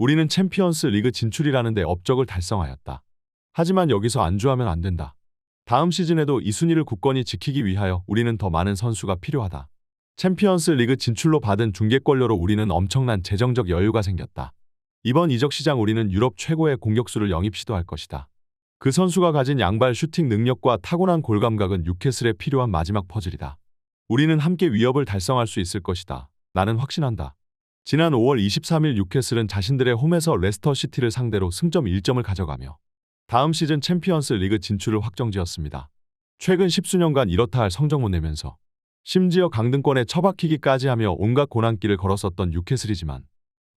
우리는 챔피언스 리그 진출이라는 데 업적을 달성하였다. 하지만 여기서 안주하면 안 된다. 다음 시즌에도 이 순위를 굳건히 지키기 위하여 우리는 더 많은 선수가 필요하다. 챔피언스 리그 진출로 받은 중계권료로 우리는 엄청난 재정적 여유가 생겼다. 이번 이적 시장 우리는 유럽 최고의 공격수를 영입 시도할 것이다. 그 선수가 가진 양발 슈팅 능력과 타고난 골 감각은 뉴캐슬에 필요한 마지막 퍼즐이다. 우리는 함께 위협을 달성할 수 있을 것이다. 나는 확신한다. 지난 5월 23일 뉴캐슬은 자신들의 홈에서 레스터 시티를 상대로 승점 1점을 가져가며 다음 시즌 챔피언스 리그 진출을 확정지었습니다. 최근 10수년간 이렇다 할 성적 못 내면서 심지어 강등권에 처박히기까지 하며 온갖 고난길을 걸었었던 뉴캐슬이지만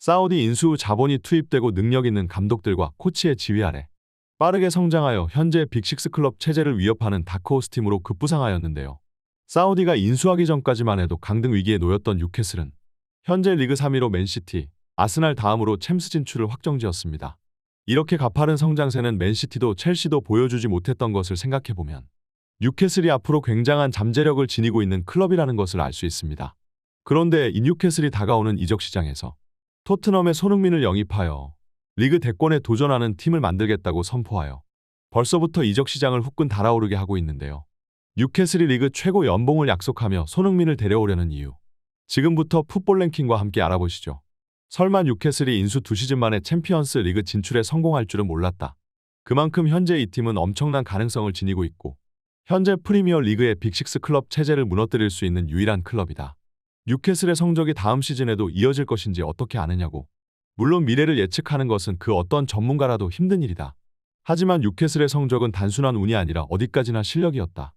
사우디 인수 후 자본이 투입되고 능력 있는 감독들과 코치의 지휘 아래 빠르게 성장하여 현재 빅식스 클럽 체제를 위협하는 다크호스 팀으로 급부상하였는데요. 사우디가 인수하기 전까지만 해도 강등 위기에 놓였던 뉴캐슬은 현재 리그 3위로 맨시티, 아스날 다음으로 챔스 진출을 확정지었습니다. 이렇게 가파른 성장세는 맨시티도 첼시도 보여주지 못했던 것을 생각해보면 뉴캐슬이 앞으로 굉장한 잠재력을 지니고 있는 클럽이라는 것을 알 수 있습니다. 그런데 이 뉴캐슬이 다가오는 이적 시장에서 토트넘의 손흥민을 영입하여 리그 대권에 도전하는 팀을 만들겠다고 선포하여 벌써부터 이적 시장을 후끈 달아오르게 하고 있는데요. 뉴캐슬이 리그 최고 연봉을 약속하며 손흥민을 데려오려는 이유. 지금부터 풋볼 랭킹과 함께 알아보시죠. 설마 뉴캐슬이 인수 2시즌 만에 챔피언스 리그 진출에 성공할 줄은 몰랐다. 그만큼 현재 이 팀은 엄청난 가능성을 지니고 있고 현재 프리미어 리그의 빅식스 클럽 체제를 무너뜨릴 수 있는 유일한 클럽이다. 뉴캐슬의 성적이 다음 시즌에도 이어질 것인지 어떻게 아느냐고. 물론 미래를 예측하는 것은 그 어떤 전문가라도 힘든 일이다. 하지만 뉴캐슬의 성적은 단순한 운이 아니라 어디까지나 실력이었다.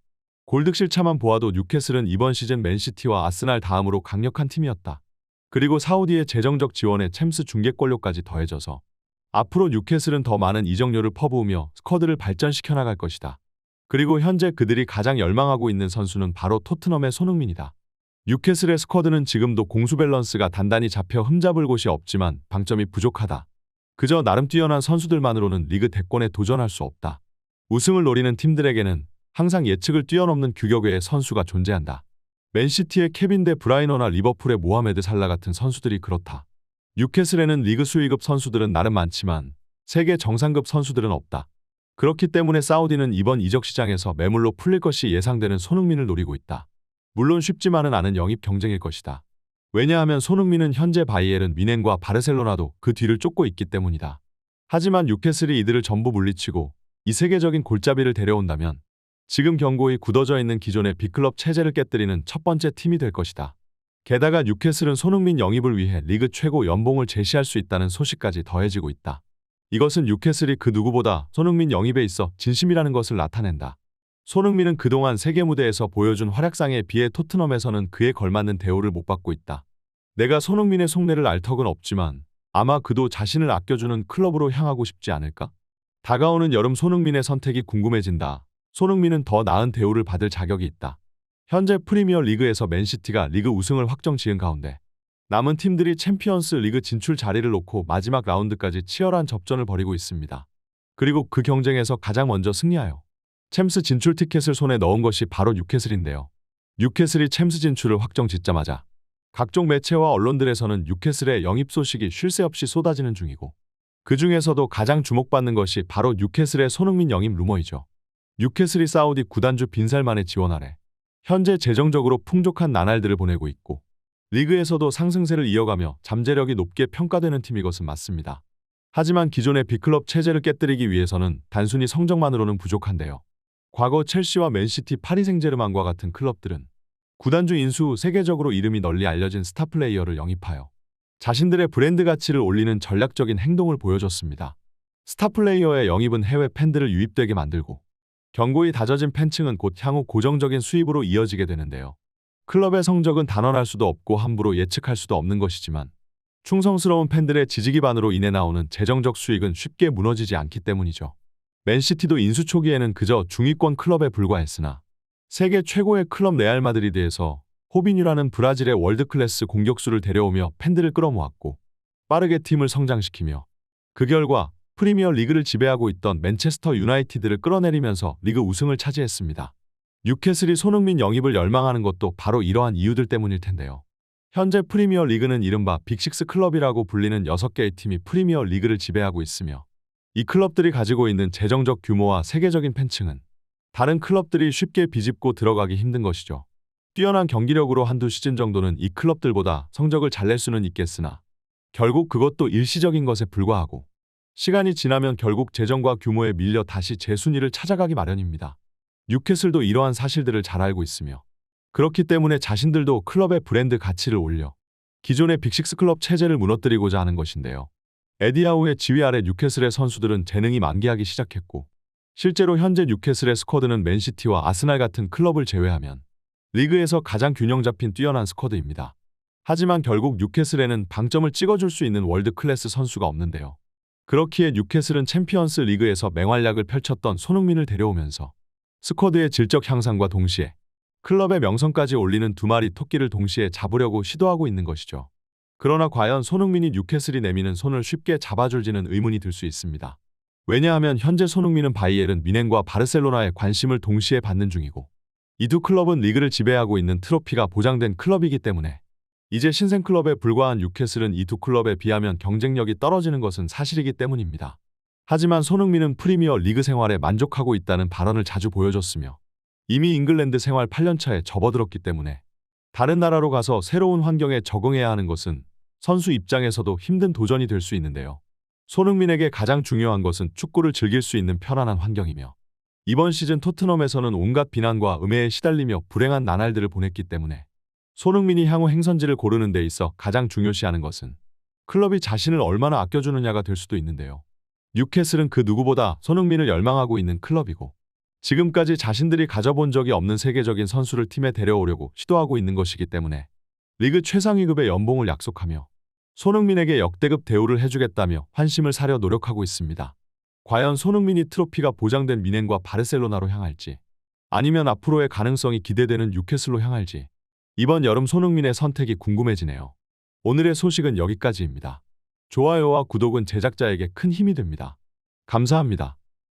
골득실차만 보아도 뉴캐슬은 이번 시즌 맨시티와 아스날 다음으로 강력한 팀이었다. 그리고 사우디의 재정적 지원에 챔스 중계권료까지 더해져서 앞으로 뉴캐슬은 더 많은 이적료를 퍼부으며 스쿼드를 발전시켜 나갈 것이다. 그리고 현재 그들이 가장 열망하고 있는 선수는 바로 토트넘의 손흥민이다. 뉴캐슬의 스쿼드는 지금도 공수 밸런스가 단단히 잡혀 흠잡을 곳이 없지만 방점이 부족하다. 그저 나름 뛰어난 선수들만으로는 리그 대권에 도전할 수 없다. 우승을 노리는 팀들에게는 항상 예측을 뛰어넘는 규격의 선수가 존재한다. 맨시티의 케빈 데 브라이너나 리버풀의 모하메드 살라 같은 선수들이 그렇다. 뉴캐슬에는 리그 수위급 선수들은 나름 많지만 세계 정상급 선수들은 없다. 그렇기 때문에 사우디는 이번 이적 시장에서 매물로 풀릴 것이 예상되는 손흥민을 노리고 있다. 물론 쉽지만은 않은 영입 경쟁일 것이다. 왜냐하면 손흥민은 현재 바이에른 뮌헨과 바르셀로나도 그 뒤를 쫓고 있기 때문이다. 하지만 뉴캐슬이 이들을 전부 물리치고 이 세계적인 골잡이를 데려온다면 지금 견고히 굳어져 있는 기존의 빅클럽 체제를 깨뜨리는 첫 번째 팀이 될 것이다. 게다가 뉴캐슬은 손흥민 영입을 위해 리그 최고 연봉을 제시할 수 있다는 소식까지 더해지고 있다. 이것은 뉴캐슬이 그 누구보다 손흥민 영입에 있어 진심이라는 것을 나타낸다. 손흥민은 그동안 세계 무대에서 보여준 활약상에 비해 토트넘에서는 그에 걸맞는 대우를 못 받고 있다. 내가 손흥민의 속내를 알 턱은 없지만 아마 그도 자신을 아껴주는 클럽으로 향하고 싶지 않을까? 다가오는 여름 손흥민의 선택이 궁금해진다. 손흥민은 더 나은 대우를 받을 자격이 있다. 현재 프리미어 리그에서 맨시티가 리그 우승을 확정지은 가운데 남은 팀들이 챔피언스 리그 진출 자리를 놓고 마지막 라운드까지 치열한 접전을 벌이고 있습니다. 그리고 그 경쟁에서 가장 먼저 승리하여 챔스 진출 티켓을 손에 넣은 것이 바로 뉴캐슬인데요. 뉴캐슬이 챔스 진출을 확정짓자마자 각종 매체와 언론들에서는 뉴캐슬의 영입 소식이 쉴 새 없이 쏟아지는 중이고 그 중에서도 가장 주목받는 것이 바로 뉴캐슬의 손흥민 영입 루머이죠. 뉴캐슬이 사우디 구단주 빈살만의 지원 아래 현재 재정적으로 풍족한 나날들을 보내고 있고 리그에서도 상승세를 이어가며 잠재력이 높게 평가되는 팀인 것은 맞습니다. 하지만 기존의 빅클럽 체제를 깨뜨리기 위해서는 단순히 성적만으로는 부족한데요. 과거 첼시와 맨시티, 파리 생제르맹과 같은 클럽들은 구단주 인수 후 세계적으로 이름이 널리 알려진 스타 플레이어를 영입하여 자신들의 브랜드 가치를 올리는 전략적인 행동을 보여줬습니다. 스타 플레이어의 영입은 해외 팬들을 유입되게 만들고 견고히 다져진 팬층은 곧 향후 고정적인 수입으로 이어지게 되는데요. 클럽의 성적은 단언할 수도 없고 함부로 예측할 수도 없는 것이지만 충성스러운 팬들의 지지 기반으로 인해 나오는 재정적 수익은 쉽게 무너지지 않기 때문이죠. 맨시티도 인수 초기에는 그저 중위권 클럽에 불과했으나 세계 최고의 클럽 레알 마드리드에서 호비뉴라는 브라질의 월드클래스 공격수를 데려오며 팬들을 끌어모았고 빠르게 팀을 성장시키며 그 결과 프리미어 리그를 지배하고 있던 맨체스터 유나이티드를 끌어내리면서 리그 우승을 차지했습니다. 뉴캐슬이 손흥민 영입을 열망하는 것도 바로 이러한 이유들 때문일 텐데요. 현재 프리미어 리그는 이른바 빅식스 클럽이라고 불리는 6개의 팀이 프리미어 리그를 지배하고 있으며 이 클럽들이 가지고 있는 재정적 규모와 세계적인 팬층은 다른 클럽들이 쉽게 비집고 들어가기 힘든 것이죠. 뛰어난 경기력으로 한두 시즌 정도는 이 클럽들보다 성적을 잘 낼 수는 있겠으나 결국 그것도 일시적인 것에 불과하고 시간이 지나면 결국 재정과 규모에 밀려 다시 제순위를 찾아가기 마련입니다. 뉴캐슬도 이러한 사실들을 잘 알고 있으며 그렇기 때문에 자신들도 클럽의 브랜드 가치를 올려 기존의 빅식스 클럽 체제를 무너뜨리고자 하는 것인데요. 에디아우의 지휘 아래 뉴캐슬의 선수들은 재능이 만개하기 시작했고 실제로 현재 뉴캐슬의 스쿼드는 맨시티와 아스날 같은 클럽을 제외하면 리그에서 가장 균형 잡힌 뛰어난 스쿼드입니다. 하지만 결국 뉴캐슬에는 방점을 찍어줄 수 있는 월드 클래스 선수가 없는데요. 그렇기에 뉴캐슬은 챔피언스 리그에서 맹활약을 펼쳤던 손흥민을 데려오면서 스쿼드의 질적 향상과 동시에 클럽의 명성까지 올리는 두 마리 토끼를 동시에 잡으려고 시도하고 있는 것이죠. 그러나 과연 손흥민이 뉴캐슬이 내미는 손을 쉽게 잡아줄지는 의문이 들 수 있습니다. 왜냐하면 현재 손흥민은 바이에른 뮌헨과 바르셀로나의 관심을 동시에 받는 중이고 이 두 클럽은 리그를 지배하고 있는 트로피가 보장된 클럽이기 때문에 이제 신생 클럽에 불과한 뉴캐슬은 이 두 클럽에 비하면 경쟁력이 떨어지는 것은 사실이기 때문입니다. 하지만 손흥민은 프리미어 리그 생활에 만족하고 있다는 발언을 자주 보여줬으며 이미 잉글랜드 생활 8년차에 접어들었기 때문에 다른 나라로 가서 새로운 환경에 적응해야 하는 것은 선수 입장에서도 힘든 도전이 될 수 있는데요. 손흥민에게 가장 중요한 것은 축구를 즐길 수 있는 편안한 환경이며 이번 시즌 토트넘에서는 온갖 비난과 음해에 시달리며 불행한 나날들을 보냈기 때문에 손흥민이 향후 행선지를 고르는 데 있어 가장 중요시하는 것은 클럽이 자신을 얼마나 아껴주느냐가 될 수도 있는데요. 뉴캐슬은 그 누구보다 손흥민을 열망하고 있는 클럽이고 지금까지 자신들이 가져본 적이 없는 세계적인 선수를 팀에 데려오려고 시도하고 있는 것이기 때문에 리그 최상위급의 연봉을 약속하며 손흥민에게 역대급 대우를 해주겠다며 환심을 사려 노력하고 있습니다. 과연 손흥민이 트로피가 보장된 뮌헨과 바르셀로나로 향할지 아니면 앞으로의 가능성이 기대되는 뉴캐슬로 향할지 이번 여름 손흥민의 선택이 궁금해지네요. 오늘의 소식은 여기까지입니다. 좋아요와 구독은 제작자에게 큰 힘이 됩니다. 감사합니다.